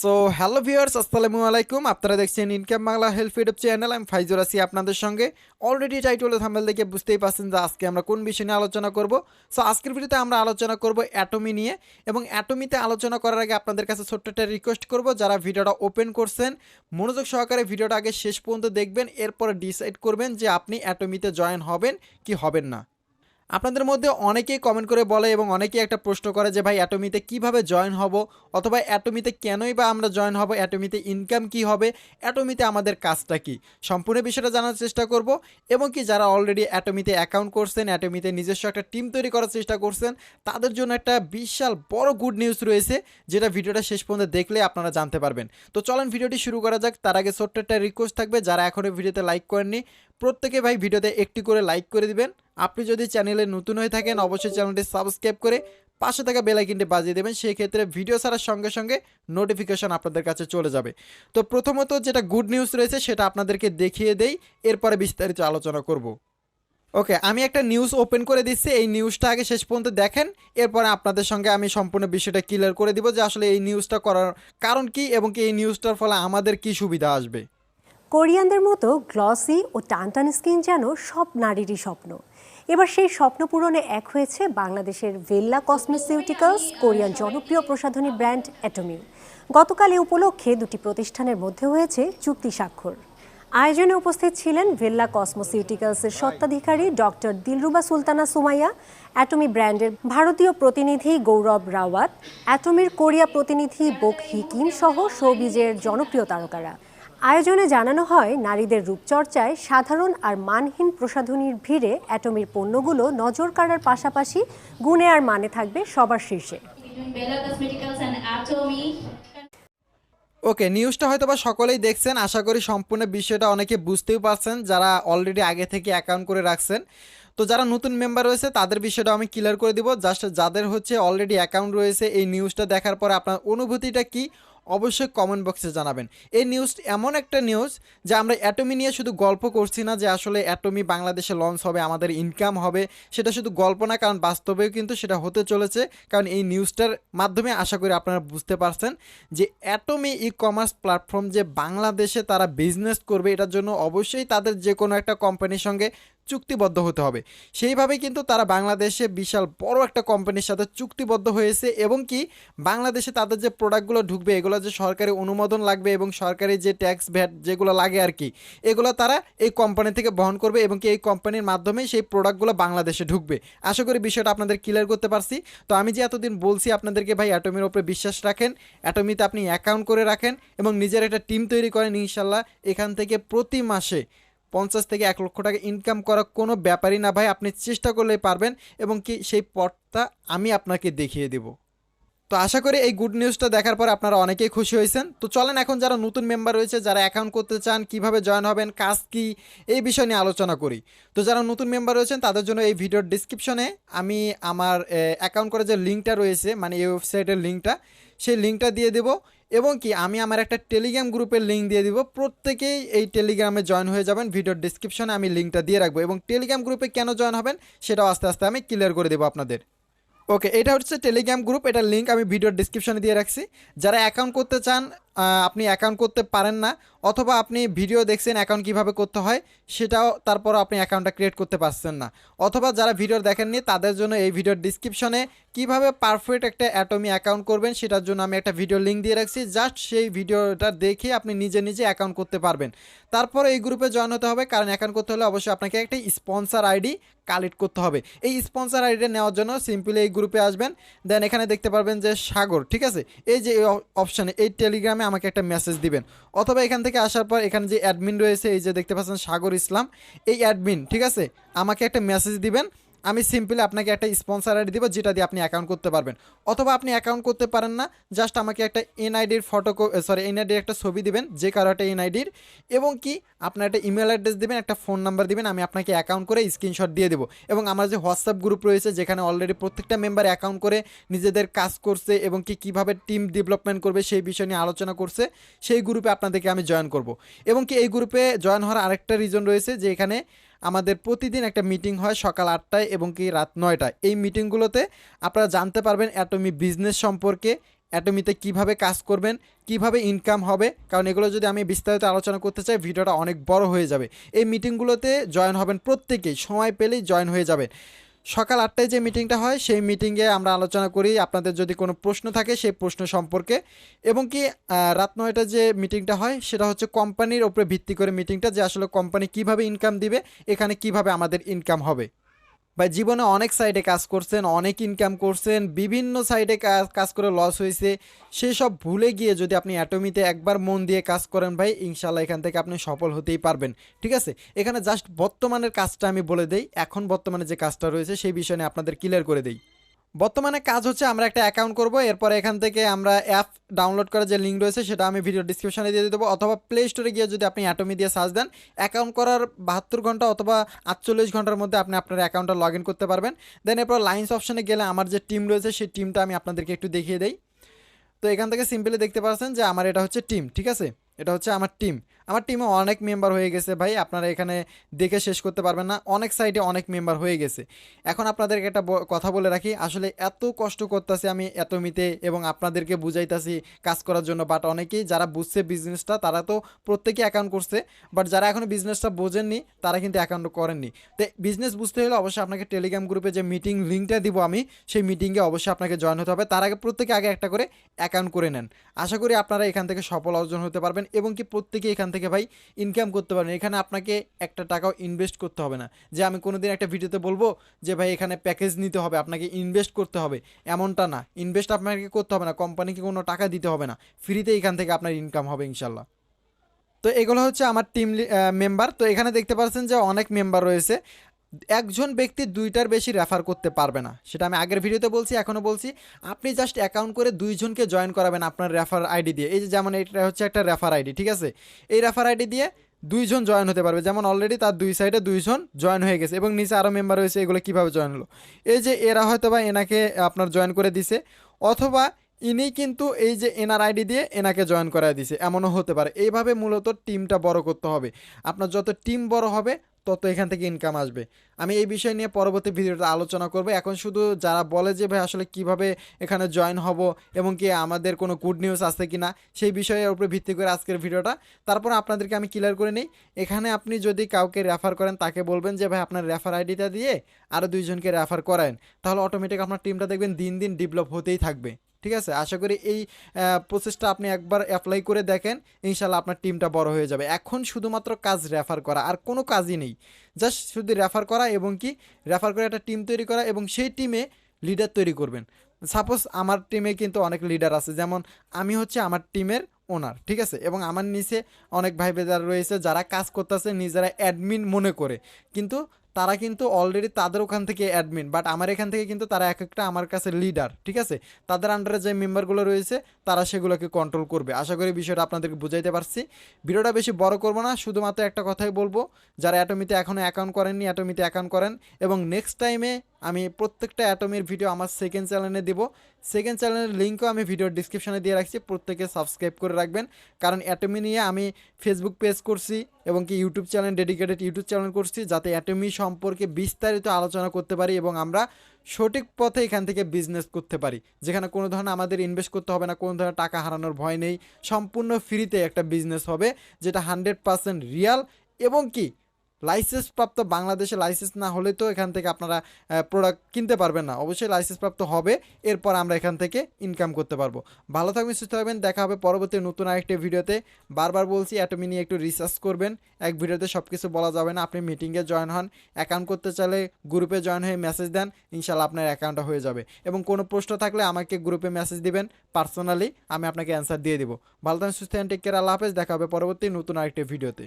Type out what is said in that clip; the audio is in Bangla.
সো হ্যালো ভিউয়ার্স, আসসালামু আলাইকুম। আপনারা দেখছেন income Bangla help YouTube channel. আমি ফাইজুর আছি আপনাদের সঙ্গে। অলরেডি টাইটেল ও থাম্বনেল দেখে বুঝতেই পারছেন যে আজকে আমরা কোন বিষয় নিয়ে আলোচনা করব। সো আজকের ভিডিওতে আমরা আলোচনা করব অ্যাটমি নিয়ে, এবং অ্যাটমিতে আলোচনা করার আগে আপনাদের কাছে ছোট্ট একটা রিকোয়েস্ট করব, যারা ভিডিওটা ওপেন করছেন মনোযোগ সহকারে ভিডিওটা আগে শেষ পর্যন্ত দেখবেন, এরপরে ডিসাইড করবেন যে আপনি অ্যাটমিতে জয়েন হবেন কি হবেন না। আপনাদের মধ্যে অনেকেই কমেন্ট করে বলে এবং অনেকেই একটা প্রশ্ন করে যে ভাই অ্যাটমিতে কিভাবে জয়েন হব, অথবা অ্যাটমিতে কেনই বা আমরা জয়েন হব, অ্যাটমিতে ইনকাম কি হবে, অ্যাটমিতে আমাদের কাজটা কি, সম্পূর্ণ বিষয়টা জানার চেষ্টা করব। এবং কি যারা অলরেডি অ্যাটমিতে অ্যাকাউন্ট করছেন, অ্যাটমিতে নিজস্ব একটা টিম তৈরি করার চেষ্টা করছেন, তাদের জন্য একটা বিশাল বড় গুড নিউজ রয়েছে, যেটা ভিডিওটা শেষ পর্যন্ত দেখলে আপনারা জানতে পারবেন। তো চলেন ভিডিওটি শুরু করা যাক। তার আগে ছোট্ট একটা রিকোয়েস্ট থাকবে, যারা এখনও ভিডিওতে লাইক করেননি প্রত্যেকে ভাই ভিডিওতে একটি করে লাইক করে দিবেন। আপনি যদি চ্যানেলে নতুন হয়ে থাকেন অবশ্যই চ্যানেলটি সাবস্ক্রাইব করে পাশে থাকা বেল আইকনটি বাজিয়ে দেবেন, সেই ক্ষেত্রে ভিডিও ছাড়ার সঙ্গে সঙ্গে নোটিফিকেশন আপনাদের কাছে চলে যাবে। তো প্রথমত যেটা গুড নিউজ রয়েছে সেটা আপনাদেরকে দেখিয়ে দেই, এরপরে বিস্তারিত আলোচনা করব। ওকে, আমি একটা নিউজ ওপেন করে দিচ্ছি, এই নিউজটা আগে শেষ পর্যন্ত দেখেন, এরপরে আপনাদের সঙ্গে আমি সম্পূর্ণ বিষয়টা ক্লিয়ার করে দিব যে আসলে এই নিউজটা করার কারণ কি এবং কি এই নিউজটার ফলে আমাদের কি সুবিধা আসবে। কোরিয়ানদের মতো গ্লসি ও টানটান স্কিন যেন সব নারীরই স্বপ্ন। এবার সেই স্বপ্ন পূরণে এক হয়েছে বাংলাদেশের ভেল্লা কসমেসিউটিক্যালস কোরিয়ান জনপ্রিয় প্রসাধনী ব্র্যান্ড অ্যাটমি। গতকাল এ উপলক্ষে দুটি প্রতিষ্ঠানের মধ্যে হয়েছে চুক্তি স্বাক্ষর। আয়োজনে উপস্থিত ছিলেন ভেল্লা কসমোসিউটিক্যালসের স্বত্বাধিকারী ডক্টর দিলরুবা সুলতানা সুমাইয়া, অ্যাটমি ব্র্যান্ডের ভারতীয় প্রতিনিধি গৌরব রাওয়াত, অ্যাটমির কোরিয়া প্রতিনিধি বোক হিকিম সহ শোবিজের জনপ্রিয় তারকারা। আয়োজনে জানানো হয়, নারীদের রূপচর্চায় সাধারণ আর মানহীন প্রসাধনীর ভিড়ে অ্যাটমির পণ্যগুলো নজর কাড়ার পাশাপাশি গুণে আর মানে থাকবে সবার শীর্ষে। ওকে, নিউজটা হয়তো বা সকলেই দেখছেন, আশা করি সম্পূর্ণ বিষয়টা অনেকে বুঝতেও পারছেন যারা অলরেডি আগে থেকে অ্যাকাউন্ট করে রাখছেন। তো যারা নতুন মেম্বার রয়েছে তাদের বিষয়টা আমি ক্লিয়ার করে দিব। জাস্ট যাদের হচ্ছে অলরেডি অ্যাকাউন্ট রয়েছে, এই নিউজটা দেখার পরে আপনার অনুভূতিটা কি অবশ্যই কমেন্ট বক্সে জানাবেন। এই নিউজ এমন একটা নিউজ যে আমরা অ্যাটমি নিয়ে শুধু গল্প করছি না যে আসলে অ্যাটমি বাংলাদেশে লঞ্চ হবে, আমাদের ইনকাম হবে, সেটা শুধু গল্প না, কারণ বাস্তবেও কিন্তু সেটা হতে চলেছে। কারণ এই নিউজটার মাধ্যমে আশা করি আপনারা বুঝতে পারছেন যে অ্যাটমি ই কমার্স প্ল্যাটফর্ম যে বাংলাদেশে তারা বিজনেস করবে, এটার জন্য অবশ্যই তাদের যে কোনো একটা কোম্পানির সঙ্গে চুক্তিবদ্ধ হতে হবে। সেইভাবেই কিন্তু তারা বাংলাদেশে বিশাল বড় একটা কোম্পানির সাথে চুক্তিবদ্ধ হয়েছে, এবং কি বাংলাদেশে তাদের যে প্রোডাক্টগুলো ঢুকবে এগুলো যে সরকারি অনুমোদন লাগবে এবং সরকারি যে ট্যাক্স ভ্যাট যেগুলো লাগে আর কি, এগুলো তারা এই কোম্পানি থেকে বহন করবে, এবং কি এই কোম্পানির মাধ্যমে সেই প্রোডাক্টগুলো বাংলাদেশে ঢুকবে। আশা করি বিষয়টা আপনাদের ক্লিয়ার করতে পারছি। তো আমি যে এতদিন বলছি আপনাদেরকে ভাই অ্যাটমির উপরে বিশ্বাস রাখেন, অ্যাটমিতে আপনি অ্যাকাউন্ট করে রাখেন এবং নিজের একটা টিম তৈরি করেন, ইনশাল্লাহ এখান থেকে প্রতি মাসে 50 থেকে 1 লক্ষ টাকা ইনকাম করা কোনো ব্যাপারই না ভাই, আপনি চেষ্টা করলেই পারবেন, এবং কি সেই পথটা আমি আপনাকে দেখিয়ে দেব। তো আশা করি এই গুড নিউজটা দেখার পর আপনারা অনেকেই খুশি হয়েছেন। তো চলেন এখন যারা নতুন মেম্বার রয়েছে, যারা অ্যাকাউন্ট করতে চান, কিভাবে জয়েন হবেন, কাজ কি, এই বিষয় নিয়ে আলোচনা করি। তো যারা নতুন মেম্বার রয়েছেন তাদের জন্য এই ভিডিওর ডিসক্রিপশনে আমি আমার অ্যাকাউন্ট করার যে লিঙ্কটা রয়েছে, মানে এই ওয়েবসাইটের লিঙ্কটা, সেই লিঙ্কটা দিয়ে দেবো। এবং কি আমি আমার একটা টেলিগ্রাম গ্রুপের লিঙ্ক দিয়ে দিব, প্রত্যেকেই এই টেলিগ্রামে জয়েন হয়ে যাবেন। ভিডিওর ডিসক্রিপশনে আমি লিঙ্কটা দিয়ে রাখবো, এবং টেলিগ্রাম গ্রুপে কেন জয়েন হবেন সেটাও আস্তে আস্তে আমি ক্লিয়ার করে দেবো আপনাদের। ওকে, এটা হচ্ছে টেলিগ্রাম গ্রুপ, এটার লিঙ্ক আমি ভিডিওর ডিসক্রিপশনে দিয়ে রাখছি। যারা অ্যাকাউন্ট করতে চান, আপনি অ্যাকাউন্ট করতে পারেন না, অথবা আপনি ভিডিও দেখছেন অ্যাকাউন্ট কিভাবে করতে হয় সেটাও, তারপরও আপনি অ্যাকাউন্টটা ক্রিয়েট করতে পারছেন না, অথবা যারা ভিডিও দেখেননি তাদের জন্য এই ভিডিওর ডিসক্রিপশনে কিভাবে পারফেক্ট একটা অ্যাটমি অ্যাকাউন্ট করবেন সেটার জন্য আমি একটা ভিডিও লিঙ্ক দিয়ে রাখছি। জাস্ট সেই ভিডিওটা দেখে আপনি নিজে নিজে অ্যাকাউন্ট করতে পারবেন। তারপরে এই গ্রুপে জয়েন হতে হবে, কারণ অ্যাকাউন্ট করতে হলে অবশ্যই আপনাকে একটা স্পন্সর আইডি কালেক্ট করতে হবে। এই স্পন্সর আইডিটা নেওয়ার জন্য সিম্পলি এই গ্রুপে আসবেন, দেন এখানে দেখতে পারবেন যে সাগর, ঠিক আছে, এই যে অপশানে এই টেলিগ্রামে আমাকে একটা মেসেজ দিবেন, অথবা এখান থেকে আসার পর এখানে যে অ্যাডমিন রয়েছে, এই যে দেখতে পাচ্ছেন সাগর ইসলাম, এই অ্যাডমিন, ঠিক আছে, আমাকে একটা মেসেজ দিবেন। আমি সিম্পলি আপনাকে একটা স্পন্সর আইডি দিব, যেটা দিয়ে আপনি অ্যাকাউন্ট করতে পারবেন। অথবা আপনি অ্যাকাউন্ট করতে পারেন না, জাস্ট আমাকে একটা এনআইডির এনআইডির একটা ছবি দিবেন, যে কারো একটা এনআইডির, এবং কি আপনার একটা ইমেল অ্যাড্রেস দিবেন, একটা ফোন নাম্বার দিবেন, আমি আপনাকে অ্যাকাউন্ট করে স্ক্রিনশট দিয়ে দেবো। এবং আমার যে হোয়াটসঅ্যাপ গ্রুপ রয়েছে, যেখানে অলরেডি প্রত্যেকটা মেম্বার অ্যাকাউন্ট করে নিজেদের কাজ করছে এবং কি কীভাবে টিম ডেভেলপমেন্ট করবে সেই বিষয় নিয়ে আলোচনা করছে, সেই গ্রুপে আপনাদেরকে আমি জয়েন করব। এবং কি এই গ্রুপে জয়েন হওয়ার আরেকটা রিজন রয়েছে, যে এখানে আমাদের প্রতিদিন একটা মিটিং হয় সকাল 8টায় এবং কি রাত 9টায়। এই মিটিংগুলোতে আপনারা জানতে পারবেন অ্যাটমি বিজনেস সম্পর্কে, অ্যাটমিতে কিভাবে কাজ করবেন, কিভাবে ইনকাম হবে, কারণ এগুলো যদি আমি বিস্তারিত আলোচনা করতে চাই ভিডিওটা অনেক বড় হয়ে যাবে। এই মিটিংগুলোতে জয়েন হবেন প্রত্যেকেই, সময় পেলেই জয়েন হয়ে যাবেন। সকাল 8টায় যে মিটিংটা হয় সেই মিটিংয়ে আমরা আলোচনা করি আপনাদের যদি কোনো প্রশ্ন থাকে সেই প্রশ্ন সম্পর্কে, এবং কি রাত 9টায় যে মিটিংটা হয় সেটা হচ্ছে কোম্পানির উপরে ভিত্তি করে মিটিংটা, যে আসলে কোম্পানি কিভাবে ইনকাম দিবে, এখানে কিভাবে আমাদের ইনকাম হবে। ভাই জীবনে অনেক সাইডে কাজ করছেন, অনেক ইনকাম করছেন, বিভিন্ন সাইডে কাজ করে লস হয়েছে, সেসব ভুলে গিয়ে যদি আপনি অ্যাটমিতে একবার মন দিয়ে কাজ করেন ভাই, ইনশাল্লাহ এখান থেকে আপনি সফল হতেই পারবেন। ঠিক আছে, এখানে জাস্ট বর্তমানের কাজটা আমি বলে দেই, এখন বর্তমানে যে কাজটা রয়েছে সেই বিষয় নিয়ে আপনাদের ক্লিয়ার করে দেই। বর্তমানে কাজ হচ্ছে আমরা একটা অ্যাকাউন্ট করব, এরপরে এখান থেকে আমরা অ্যাপ ডাউনলোড করার যে লিঙ্ক রয়েছে সেটা আমি ভিডিও ডিসক্রিপশনে দিয়ে দেবো, অথবা প্লে স্টোরে গিয়ে যদি আপনি অ্যাটমি দিয়ে সার্চ দেন, অ্যাকাউন্ট করার 72 ঘন্টা অথবা 48 ঘন্টার মধ্যে আপনি আপনার অ্যাকাউন্টটা লগ ইন করতে পারবেন। দেন এরপর লাইন্স অপশনে গেলে আমার যে টিম রয়েছে সেই টিমটা আমি আপনাদেরকে একটু দেখিয়ে দেই। তো এখান থেকে সিম্পলি দেখতে পাচ্ছেন যে আমার এটা হচ্ছে টিম। ঠিক আছে, এটা হচ্ছে আমার টিম। আমার টিমে অনেক মেম্বার হয়ে গেছে ভাই, আপনারা এখানে দেখে শেষ করতে পারবেন না, অনেক সাইডে অনেক মেম্বার হয়ে গেছে। এখন আপনাদেরকে একটা কথা বলে রাখি, আসলে এত কষ্ট করতেছি আমি অ্যাটমিতে এবং আপনাদেরকে বুঝাইতেছি কাজ করার জন্য, বাট অনেকেই যারা বুঝছে বিজনেসটা তারা তো প্রত্যেকে অ্যাকাউন্ট করছে, বাট যারা এখনও বিজনেসটা বোঝেননি তারা কিন্তু অ্যাকাউন্ট করেননি। তো বিজনেস বুঝতে হলে অবশ্যই আপনাকে টেলিগ্রাম গ্রুপে যে মিটিং লিঙ্কটা দিব আমি, সেই মিটিংয়ে অবশ্যই আপনাকে জয়েন হতে হবে। তার আগে প্রত্যেকে আগে একটা করে অ্যাকাউন্ট করে নেন। আশা করি আপনারা এখান থেকে সফল অর্জন হতে পারবেন, এবং কি প্রত্যেকে এখান থেকে ভাই ইনকাম করতে পারবেন। এখানে আপনাকে একটা টাকাও ইনভেস্ট করতে হবে না, যে আমি কোনোদিন একটা ভিডিওতে বলবো যে ভাই এখানে প্যাকেজ নিতে হবে, আপনাকে ইনভেস্ট করতে হবে, এমনটা না। ইনভেস্ট আপনাকে করতে হবে না, কোম্পানিকে কোনো টাকা দিতে হবে না, ফ্রিতে এখান থেকে আপনার ইনকাম হবে ইনশাল্লাহ। তো এগুলো হচ্ছে আমার টিম মেম্বার। তো এখানে দেখতে পাচ্ছেন যে অনেক মেম্বার রয়েছে। একজন ব্যক্তি 2টার বেশি রেফার করতে পারবে না, সেটা আমি আগের ভিডিওতে বলছি, এখনও বলছি। আপনি জাস্ট অ্যাকাউন্ট করে 2জনকে জয়েন করাবেন আপনার রেফার আইডি দিয়ে। এই যে যেমন এটা হচ্ছে একটা রেফার আইডি, ঠিক আছে, এই রেফার আইডি দিয়ে 2জন জয়েন হতে পারবে। যেমন অলরেডি তার 2 সাইডে 2জন জয়েন হয়ে গেছে, এবং নিচে আরও মেম্বার রয়েছে। এগুলো কীভাবে জয়েন হলো, এই যে এরা হয়তো বা এনাকে আপনার জয়েন করে দিছে, অথবা ইনি কিন্তু এই যে এনআর আইডি দিয়ে এনাকে জয়েন করায় দিছে, এমনও হতে পারে। এইভাবে মূলত টিমটা বড় করতে হবে। আপনার যত টিম বড় হবে তত এখান থেকে ইনকাম আসবে। আমি এই বিষয় নিয়ে পরবর্তী ভিডিওতে আলোচনা করব। এখন শুধু যারা বলে যে ভাই আসলে কিভাবে এখানে জয়েন হব এবং কি আমাদের কোনো গুড নিউজ আছে কি না, সেই বিষয়ের উপরে ভিত্তি করে আজকের ভিডিওটা। তারপর আপনাদেরকে আমি ক্লিয়ার করে নিই, এখানে আপনি যদি কাউকে রেফার করেন তাকে বলবেন যে ভাই আপনার রেফার আইডিটা দিয়ে আরও 2জনকে রেফার করেন, তাহলে অটোমেটিক আপনার টিমটা দেখবেন দিন দিন ডেভেলপ হতেই থাকবে। ঠিক আছে, আশা করি এই প্রসেসটা আপনি একবার অ্যাপ্লাই করে দেখেন, ইনশাল্লাহ আপনার টিমটা বড় হয়ে যাবে। এখন শুধুমাত্র কাজ রেফার করা, আর কোনো কাজই নেই, জাস্ট শুধু রেফার করা, এবং কি রেফার করে একটা টিম তৈরি করা, এবং সেই টিমে লিডার তৈরি করবেন। সাপোজ আমার টিমে কিন্তু অনেক লিডার আছে, যেমন আমি হচ্ছে আমার টিমের ওনার, ঠিক আছে, এবং আমার নিচে অনেক ভাই বেদার রয়েছে যারা কাজ করতেছে নিজেরা অ্যাডমিন মনে করে, কিন্তু তারা কিন্তু অলরেডি তাদের ওখান থেকে অ্যাডমিন, বাট আমার এখান থেকে কিন্তু তারা এক একটা আমার কাছে লিডার। ঠিক আছে, তাদের আন্ডারে যে মেম্বারগুলো রয়েছে তারা সেগুলোকে কন্ট্রোল করবে। আশা করি বিষয়টা আপনাদেরকে বুঝাইতে পারছি। ভিডিওটা বেশি বড় করবো না, শুধুমাত্র একটা কথাই বলবো, যারা অ্যাটমিতে এখনও অ্যাকাউন্ট করেননি অ্যাটমিতে অ্যাকাউন্ট করেন, এবং নেক্সট টাইমে আমি প্রত্যেকটা অ্যাটমির ভিডিও আমার সেকেন্ড চ্যানেলে দেবো। সেকেন্ড চ্যানেলের লিঙ্কও আমি ভিডিওর ডিসক্রিপশনে দিয়ে রাখছি, প্রত্যেকে সাবস্ক্রাইব করে রাখবেন। কারণ অ্যাটমি নিয়ে আমি ফেসবুক পেজ করছি, এবং কি YouTube channel, dedicated YouTube channel করছি, যাতে অ্যাটমি সম্পর্কে বিস্তারিত আলোচনা করতে পারি এবং আমরা সঠিক পথে এখান থেকে বিজনেস করতে পারি, যেখানে কোনো ধরনের আমাদের ইনভেস্ট করতে হবে না, কোনো ধরনের টাকা হারানোর ভয় নেই, সম্পূর্ণ ফ্রিতে একটা বিজনেস হবে, যেটা 100% রিয়াল, এবং কি লাইসেন্স প্রাপ্ত। বাংলাদেশে লাইসেন্স না হলে তো এখান থেকে আপনারা প্রোডাক্ট কিনতে পারবেন না, অবশ্যই লাইসেন্স প্রাপ্ত হবে, এরপর আমরা এখান থেকে ইনকাম করতে পারবো। ভালো থাকবেন, সুস্থ থাকবেন, দেখা হবে পরবর্তী নতুন আরেকটি ভিডিওতে। বারবার বলছি অ্যাটমি নিয়ে একটু রিসার্চ করবেন, এক ভিডিওতে সব কিছু বলা যাবে না। আপনি মিটিংয়ে জয়েন হন, অ্যাকাউন্ট করতে চাইলে গ্রুপে জয়েন হয়ে মেসেজ দেন, ইনশাল্লাহ আপনার অ্যাকাউন্টটা হয়ে যাবে। এবং কোনো প্রশ্ন থাকলে আমাকে গ্রুপে মেসেজ দিবেন পার্সোনালি, আমি আপনাকে অ্যান্সার দিয়ে দিব। ভালো থাকবেন, সুস্থ থাকবেন, টেক কেয়ার, আল্লাহ হাফেজ, দেখা হবে পরবর্তী নতুন আরেকটি ভিডিওতে।